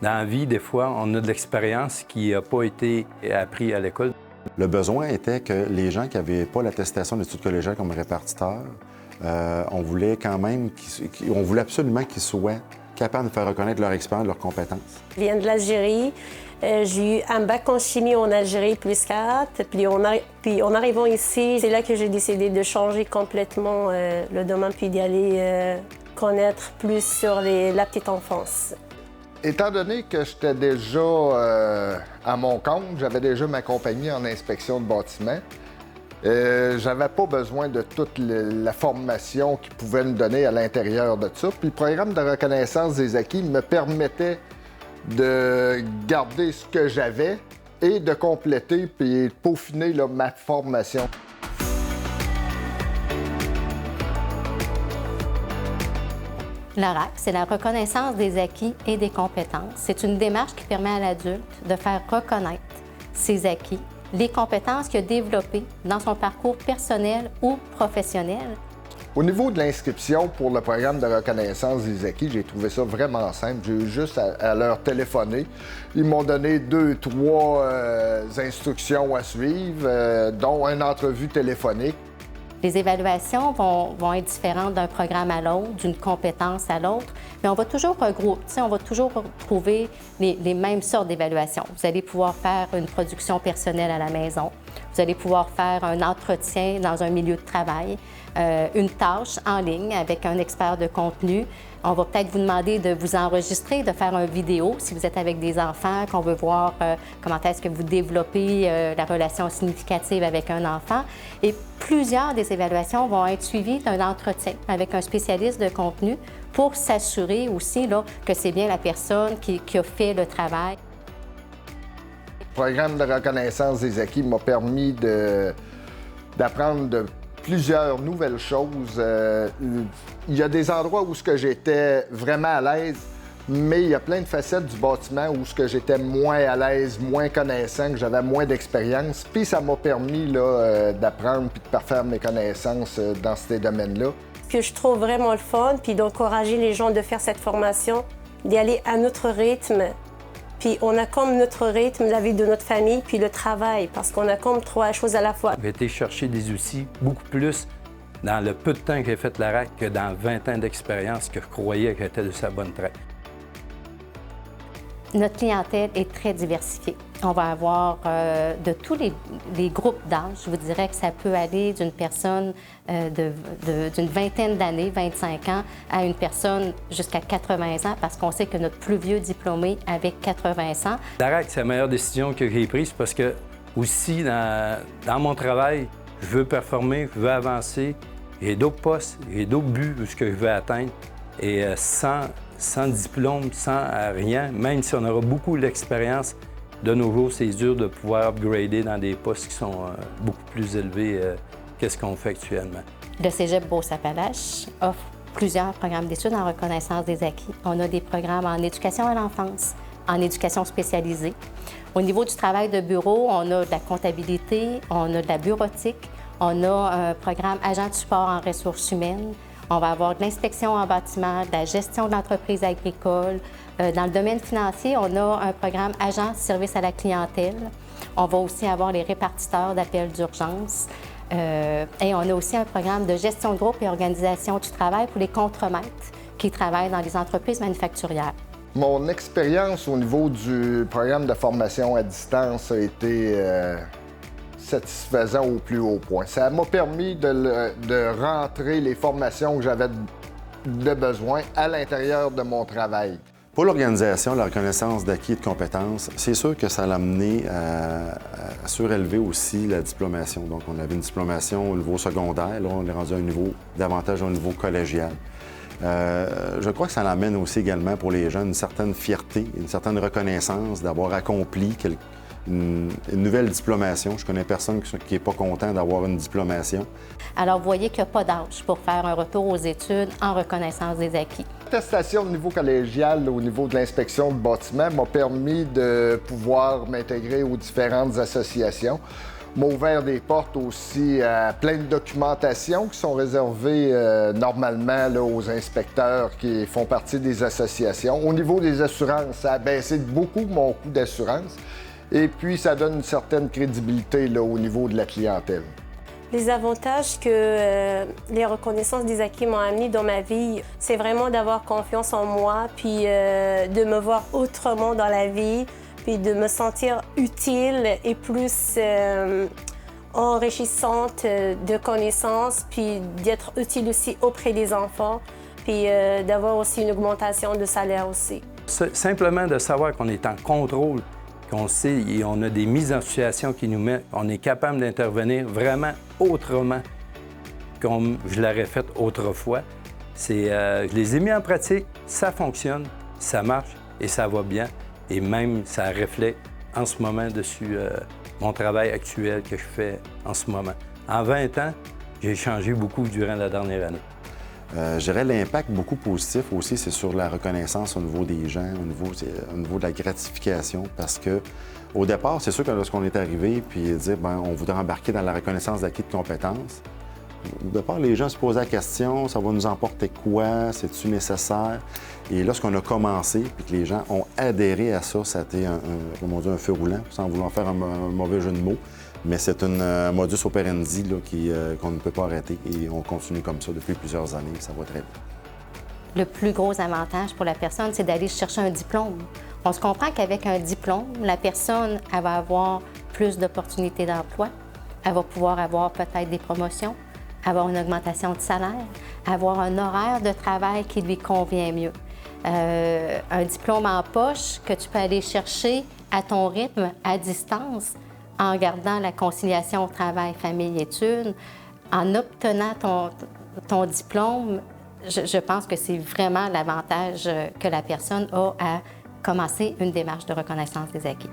Dans la vie, des fois, on a de l'expérience qui n'a pas été appris à l'école. Le besoin était que les gens qui n'avaient pas l'attestation d'études collégiales comme répartiteurs, on voulait quand même, on voulait absolument qu'ils soient capables de faire reconnaître leur expérience, leurs compétences. Je viens de l'Algérie. J'ai eu un bac en chimie en Algérie, +4. Puis en arrivant ici, c'est là que j'ai décidé de changer complètement le domaine, puis d'y aller connaître plus sur la petite enfance. Étant donné que j'étais déjà à mon compte, j'avais déjà ma compagnie en inspection de bâtiments, j'avais pas besoin de toute la formation qu'ils pouvaient me donner à l'intérieur de ça. Puis le programme de reconnaissance des acquis me permettait de garder ce que j'avais et de compléter puis de peaufiner là, ma formation. La RAC, c'est la reconnaissance des acquis et des compétences. C'est une démarche qui permet à l'adulte de faire reconnaître ses acquis, les compétences qu'il a développées dans son parcours personnel ou professionnel. Au niveau de l'inscription pour le programme de reconnaissance des acquis, j'ai trouvé ça vraiment simple. J'ai eu juste à leur téléphoner. Ils m'ont donné 2-3 instructions à suivre, dont une entrevue téléphonique. Les évaluations vont être différentes d'un programme à l'autre, d'une compétence à l'autre, mais on va toujours regrouper, on va toujours trouver les mêmes sortes d'évaluations. Vous allez pouvoir faire une production personnelle à la maison, vous allez pouvoir faire un entretien dans un milieu de travail, une tâche en ligne avec un expert de contenu. On va peut-être vous demander de vous enregistrer, de faire une vidéo si vous êtes avec des enfants, qu'on veut voir comment est-ce que vous développez la relation significative avec un enfant. Et plusieurs des évaluations vont être suivies d'un entretien avec un spécialiste de contenu pour s'assurer aussi là, que c'est bien la personne qui a fait le travail. Le programme de reconnaissance des acquis m'a permis d'apprendre de plusieurs nouvelles choses. Il y a des endroits où j'étais vraiment à l'aise, mais il y a plein de facettes du bâtiment où j'étais moins à l'aise, moins connaissant, que j'avais moins d'expérience. Puis ça m'a permis d'apprendre puis de parfaire mes connaissances dans ces domaines-là. Ce que je trouve vraiment le fun, puis d'encourager les gens de faire cette formation, d'y aller à notre rythme. Puis on a comme notre rythme, la vie de notre famille, puis le travail, parce qu'on a comme 3 choses à la fois. J'ai été chercher des outils beaucoup plus dans le peu de temps que j'ai fait la RAC que dans 20 ans d'expérience que je croyais qu'elle était de sa bonne traite. Notre clientèle est très diversifiée. On va avoir de tous les groupes d'âge. Je vous dirais que ça peut aller d'une personne d'une vingtaine d'années, 25 ans, à une personne jusqu'à 80 ans, parce qu'on sait que notre plus vieux diplômé avec 80 ans. La RAC, c'est la meilleure décision que j'ai prise parce que aussi, dans mon travail, je veux performer, je veux avancer. J'ai d'autres postes, j'ai d'autres buts que je veux atteindre. Et sans diplôme, sans rien, même si on aura beaucoup d'expérience, de nos jours, c'est dur de pouvoir upgrader dans des postes qui sont beaucoup plus élevés que ce qu'on fait actuellement. Le Cégep Beauce-Appalaches offre plusieurs programmes d'études en reconnaissance des acquis. On a des programmes en éducation à l'enfance, en éducation spécialisée. Au niveau du travail de bureau, on a de la comptabilité, on a de la bureautique, on a un programme agent de support en ressources humaines. On va avoir de l'inspection en bâtiment, de la gestion de l'entreprise agricole. Dans le domaine financier, on a un programme agent service à la clientèle. On va aussi avoir les répartiteurs d'appels d'urgence. Et on a aussi un programme de gestion de groupe et organisation du travail pour les contremaîtres qui travaillent dans les entreprises manufacturières. Mon expérience au niveau du programme de formation à distance a été satisfaisant au plus haut point. Ça m'a permis de rentrer les formations que j'avais de besoin à l'intérieur de mon travail. Pour l'organisation, la reconnaissance d'acquis et de compétences, c'est sûr que ça l'a amené à surélever aussi la diplomation. Donc, on avait une diplomation au niveau secondaire. Là, on est rendu à un niveau davantage au niveau collégial. Je crois que ça l'amène aussi également pour les jeunes une certaine fierté, une certaine reconnaissance d'avoir accompli une nouvelle diplomation. Je connais personne qui n'est pas content d'avoir une diplomation. Alors, vous voyez qu'il n'y a pas d'âge pour faire un retour aux études en reconnaissance des acquis. L'attestation au niveau collégial, au niveau de l'inspection de bâtiment, m'a permis de pouvoir m'intégrer aux différentes associations. m'a ouvert des portes aussi à plein de documentations qui sont réservées normalement là, aux inspecteurs qui font partie des associations. Au niveau des assurances, ça a baissé beaucoup mon coût d'assurance et puis ça donne une certaine crédibilité là, au niveau de la clientèle. Les avantages que les reconnaissances des acquis m'ont amené dans ma vie, c'est vraiment d'avoir confiance en moi, puis de me voir autrement dans la vie, puis de me sentir utile et plus enrichissante de connaissances, puis d'être utile aussi auprès des enfants, puis d'avoir aussi une augmentation de salaire aussi. Simplement de savoir qu'on est en contrôle, qu'on sait et on a des mises en situation qui nous mettent, on est capable d'intervenir vraiment autrement comme je l'aurais fait autrefois. Je les ai mis en pratique, ça fonctionne, ça marche et ça va bien. Et même, ça reflète en ce moment dessus mon travail actuel que je fais en ce moment. En 20 ans, j'ai changé beaucoup durant la dernière année. Je dirais l'impact beaucoup positif aussi, c'est sur la reconnaissance au niveau des gens, au niveau de la gratification, parce que au départ, c'est sûr que lorsqu'on est arrivé puis dire on voudrait embarquer dans la reconnaissance d'acquis de compétences, au départ, les gens se posaient la question, ça va nous emporter quoi, c'est-tu nécessaire? Et lorsqu'on a commencé puis que les gens ont adhéré à ça, ça a été un feu roulant, sans vouloir faire un mauvais jeu de mots. Mais c'est un modus operandi qu'on ne peut pas arrêter et on continue comme ça depuis plusieurs années. Ça va très bien. Le plus gros avantage pour la personne, c'est d'aller chercher un diplôme. On se comprend qu'avec un diplôme, la personne elle va avoir plus d'opportunités d'emploi, elle va pouvoir avoir peut-être des promotions, avoir une augmentation de salaire, avoir un horaire de travail qui lui convient mieux. Un diplôme en poche que tu peux aller chercher à ton rythme, à distance, en gardant la conciliation travail, famille, études, en obtenant ton diplôme, je pense que c'est vraiment l'avantage que la personne a à commencer une démarche de reconnaissance des acquis.